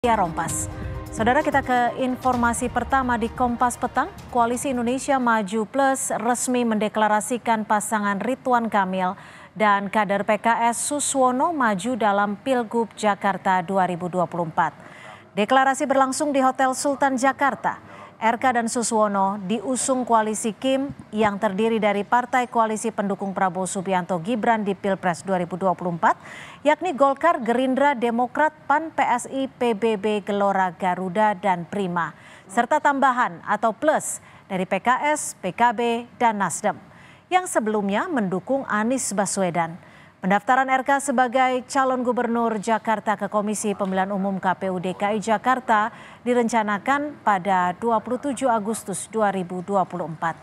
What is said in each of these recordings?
Ya Rompas. Saudara, kita ke informasi pertama di Kompas Petang. Koalisi Indonesia Maju Plus resmi mendeklarasikan pasangan Ridwan Kamil dan kader PKS Suswono maju dalam Pilgub Jakarta 2024. Deklarasi berlangsung di Hotel Sultan Jakarta. RK dan Suswono diusung koalisi Kim yang terdiri dari partai koalisi pendukung Prabowo Subianto Gibran di Pilpres 2024, yakni Golkar, Gerindra, Demokrat, PAN, PSI, PBB, Gelora, Garuda, dan Prima, serta tambahan atau plus dari PKS, PKB, dan Nasdem, yang sebelumnya mendukung Anies Baswedan. Pendaftaran RK sebagai calon gubernur Jakarta ke Komisi Pemilihan Umum KPU DKI Jakarta direncanakan pada 27 Agustus 2024.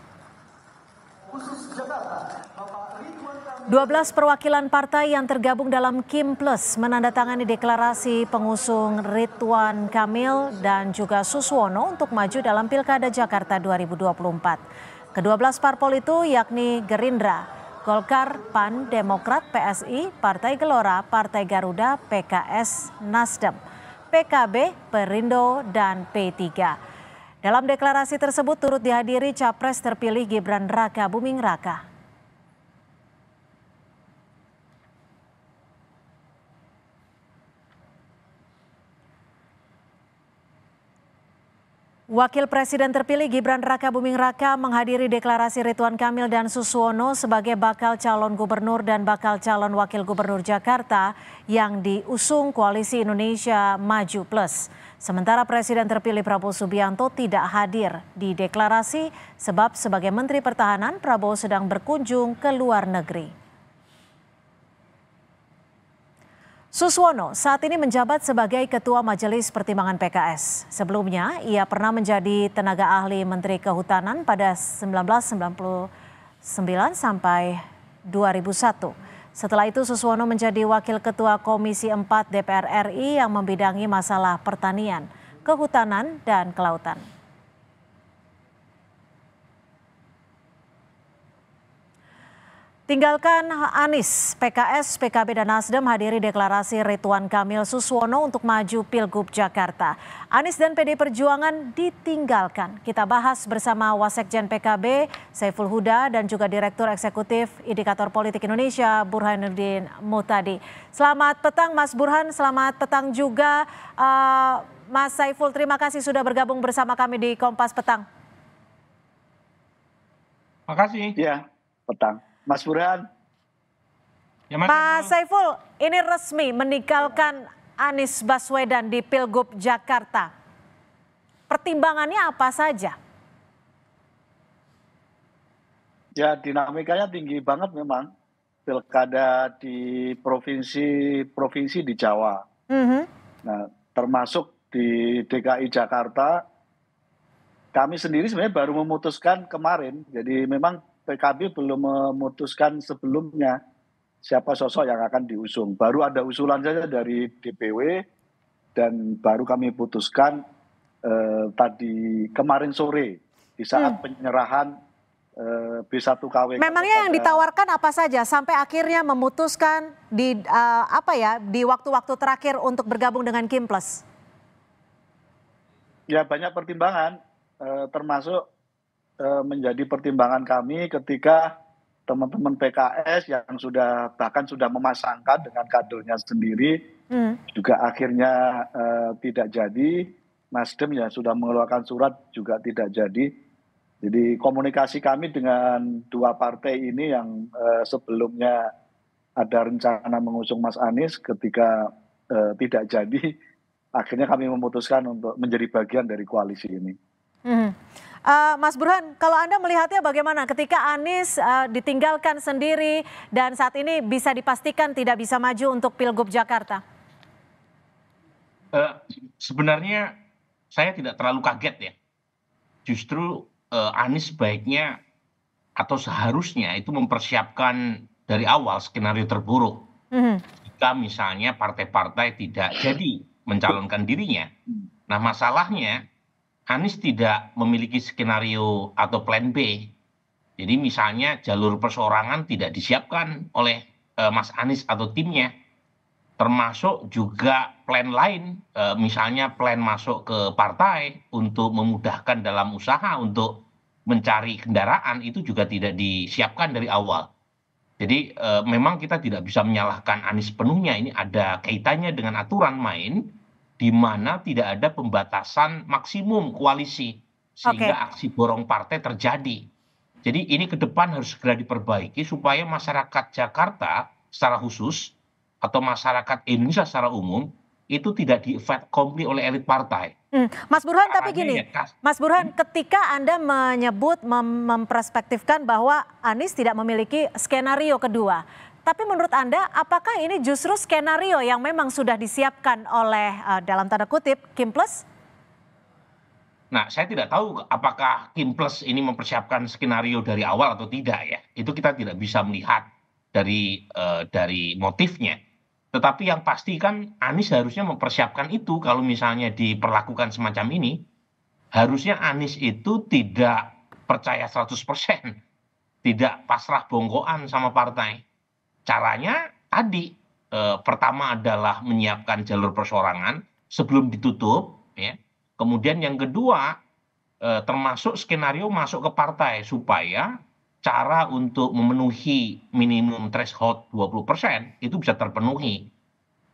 12 perwakilan partai yang tergabung dalam Kim Plus menandatangani deklarasi pengusung Ridwan Kamil dan juga Suswono untuk maju dalam Pilkada Jakarta 2024. Kedua-belas parpol itu yakni Gerindra, Golkar, PAN, Demokrat, PSI, Partai Gelora, Partai Garuda, PKS, Nasdem, PKB, Perindo, dan P3. Dalam deklarasi tersebut turut dihadiri Capres terpilih Gibran Raka Buming Raka. Wakil Presiden terpilih Gibran Raka Buming Raka menghadiri deklarasi Ridwan Kamil dan Suswono sebagai bakal calon gubernur dan bakal calon wakil gubernur Jakarta yang diusung Koalisi Indonesia Maju Plus. Sementara Presiden terpilih Prabowo Subianto tidak hadir di deklarasi sebab sebagai Menteri Pertahanan Prabowo sedang berkunjung ke luar negeri. Suswono saat ini menjabat sebagai Ketua Majelis Pertimbangan PKS. Sebelumnya, ia pernah menjadi tenaga ahli Menteri Kehutanan pada 1999 sampai 2001. Setelah itu, Suswono menjadi Wakil Ketua Komisi 4 DPR RI yang membidangi masalah pertanian, kehutanan, dan kelautan. Tinggalkan Anies, PKS, PKB, dan Nasdem hadiri deklarasi Ridwan Kamil Suswono untuk maju Pilgub Jakarta. Anies dan PD Perjuangan ditinggalkan. Kita bahas bersama Wasekjen PKB, Saiful Huda, dan juga Direktur Eksekutif Indikator Politik Indonesia, Burhanuddin Muhtadi. Selamat petang Mas Burhan, selamat petang juga Mas Saiful. Terima kasih sudah bergabung bersama kami di Kompas Petang. Makasih. Ya, petang. Mas Burhan. Ya, Mas Saiful, ini resmi meninggalkan Anies Baswedan di Pilgub Jakarta. Pertimbangannya apa saja? Ya, dinamikanya tinggi banget memang. Pilkada di provinsi di Jawa. Nah, termasuk di DKI Jakarta, kami sendiri sebenarnya baru memutuskan kemarin. Jadi memang PKB belum memutuskan sebelumnya siapa sosok yang akan diusung. Baru ada usulan saja dari DPW dan baru kami putuskan tadi kemarin sore di saat penyerahan B1KW. Memangnya yang ditawarkan apa saja sampai akhirnya memutuskan di di waktu-waktu terakhir untuk bergabung dengan Kim Plus? Ya, banyak pertimbangan termasuk menjadi pertimbangan kami ketika teman-teman PKS yang bahkan sudah memasangkan dengan kadernya sendiri juga akhirnya tidak jadi. Nasdem ya sudah mengeluarkan surat juga tidak jadi. Jadi komunikasi kami dengan dua partai ini yang sebelumnya ada rencana mengusung Mas Anies ketika tidak jadi, akhirnya kami memutuskan untuk menjadi bagian dari koalisi ini. Mas Burhan, kalau Anda melihatnya bagaimana ketika Anies ditinggalkan sendiri dan saat ini bisa dipastikan tidak bisa maju untuk Pilgub Jakarta? Sebenarnya saya tidak terlalu kaget ya. Justru Anies sebaiknya atau seharusnya itu mempersiapkan dari awal skenario terburuk. Jika misalnya partai-partai tidak jadi mencalonkan dirinya. Nah, masalahnya Anies tidak memiliki skenario atau plan B. Jadi misalnya jalur perseorangan tidak disiapkan oleh Mas Anies atau timnya. termasuk juga plan lain, misalnya plan masuk ke partai untuk memudahkan dalam usaha untuk mencari kendaraan itu juga tidak disiapkan dari awal. Jadi memang kita tidak bisa menyalahkan Anies sepenuhnya, ini ada kaitannya dengan aturan main di mana tidak ada pembatasan maksimum koalisi sehingga aksi borong partai terjadi. Jadi ini ke depan harus segera diperbaiki supaya masyarakat Jakarta secara khusus atau masyarakat Indonesia secara umum itu tidak di-fait komplit oleh elit partai. Mas Burhan, tapi gini, Mas Burhan, ketika Anda menyebut memperspektifkan bahwa Anies tidak memiliki skenario kedua, tapi menurut Anda apakah ini justru skenario yang memang sudah disiapkan oleh dalam tanda kutip Kim Plus? Nah, saya tidak tahu apakah Kim Plus ini mempersiapkan skenario dari awal atau tidak ya. Itu kita tidak bisa melihat dari motifnya. Tetapi yang pasti kan Anies harusnya mempersiapkan itu kalau misalnya diperlakukan semacam ini. Harusnya Anies itu tidak percaya 100%. Tidak pasrah bongkoan sama partai. Caranya tadi pertama adalah menyiapkan jalur perseorangan sebelum ditutup. Ya. Kemudian yang kedua termasuk skenario masuk ke partai supaya cara untuk memenuhi minimum threshold 20% itu bisa terpenuhi.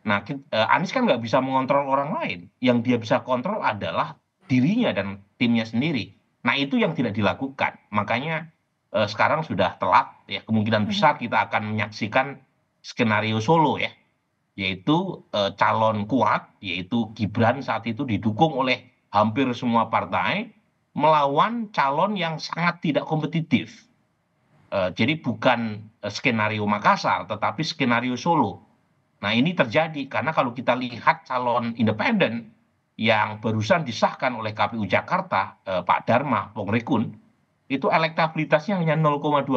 Nah, Anies kan nggak bisa mengontrol orang lain. Yang dia bisa kontrol adalah dirinya dan timnya sendiri. Nah, itu yang tidak dilakukan. Makanya sekarang sudah telat. Ya, kemungkinan besar kita akan menyaksikan skenario Solo ya. Yaitu calon kuat, yaitu Gibran saat itu didukung oleh hampir semua partai, melawan calon yang sangat tidak kompetitif. Jadi bukan skenario Makassar, tetapi skenario Solo. Nah ini terjadi karena kalau kita lihat calon independen yang barusan disahkan oleh KPU Jakarta, Pak Dharma Pongrekun, itu elektabilitasnya hanya 0,2%.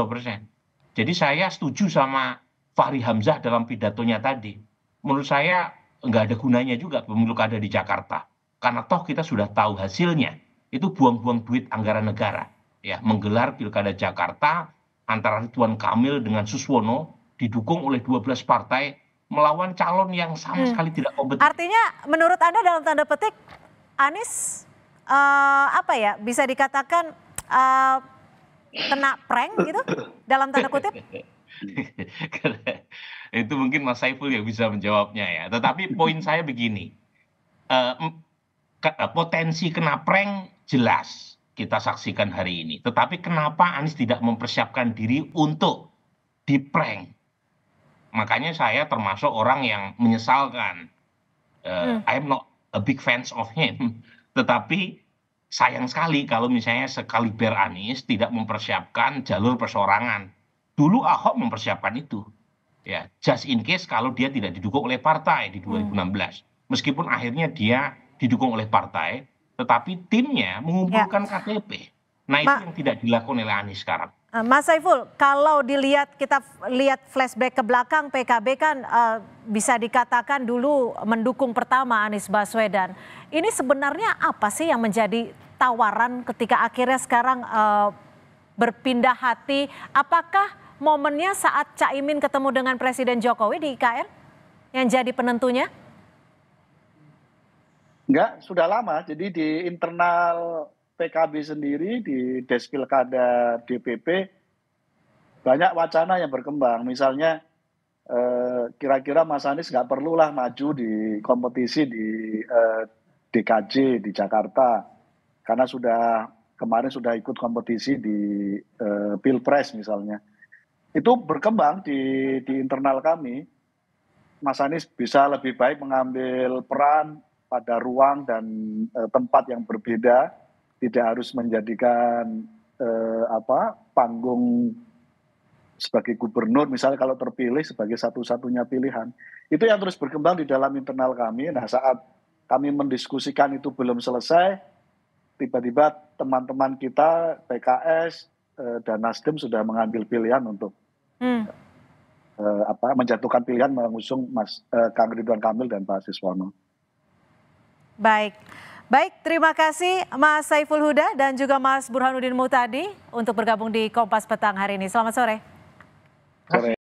Jadi saya setuju sama Fahri Hamzah dalam pidatonya tadi. Menurut saya nggak ada gunanya juga pemilu kada di Jakarta. Karena toh kita sudah tahu hasilnya. Itu buang-buang duit anggaran negara. Ya, menggelar pilkada Jakarta antara Ridwan Kamil dengan Suswono didukung oleh 12 partai melawan calon yang sama sekali tidak kompetitif. Artinya menurut Anda dalam tanda petik Anies bisa dikatakan kena prank gitu dalam tanda kutip? Itu mungkin Mas Saiful yang bisa menjawabnya ya. Tetapi poin saya begini, potensi kena prank jelas kita saksikan hari ini. Tetapi kenapa Anies tidak mempersiapkan diri untuk di-prank? Makanya saya termasuk orang yang menyesalkan. I'm not a big fans of him. Tetapi sayang sekali kalau misalnya sekaliber Anies tidak mempersiapkan jalur perseorangan. Dulu Ahok mempersiapkan itu. Ya, just in case kalau dia tidak didukung oleh partai di 2016. Meskipun akhirnya dia didukung oleh partai, tetapi timnya mengumpulkan KTP. Nah itu yang tidak dilakukan oleh Anies sekarang. Mas Saiful, kalau kita lihat flashback ke belakang, PKB kan bisa dikatakan dulu mendukung pertama Anies Baswedan. Ini sebenarnya apa sih yang menjadi tawaran ketika akhirnya sekarang berpindah hati? Apakah momennya saat Caimin ketemu dengan Presiden Jokowi di IKN yang jadi penentunya? Enggak, sudah lama. Jadi di internal PKB sendiri, di Despilkada DPP, banyak wacana yang berkembang. Misalnya kira-kira Mas Anies nggak perlulah maju di kompetisi di DKJ di Jakarta. Karena kemarin sudah ikut kompetisi di Pilpres misalnya. Itu berkembang di internal kami. Mas Anies bisa lebih baik mengambil peran pada ruang dan tempat yang berbeda, tidak harus menjadikan panggung sebagai gubernur, misalnya kalau terpilih sebagai satu-satunya pilihan. Itu yang terus berkembang di dalam internal kami. Nah, saat kami mendiskusikan itu belum selesai, tiba-tiba teman-teman kita PKS dan Nasdem sudah mengambil pilihan untuk menjatuhkan pilihan mengusung Kang Ridwan Kamil dan Pak Suswono. Baik, terima kasih Mas Saiful Huda dan juga Mas Burhanuddin Muhtadi untuk bergabung di Kompas Petang hari ini. Selamat sore. Sore.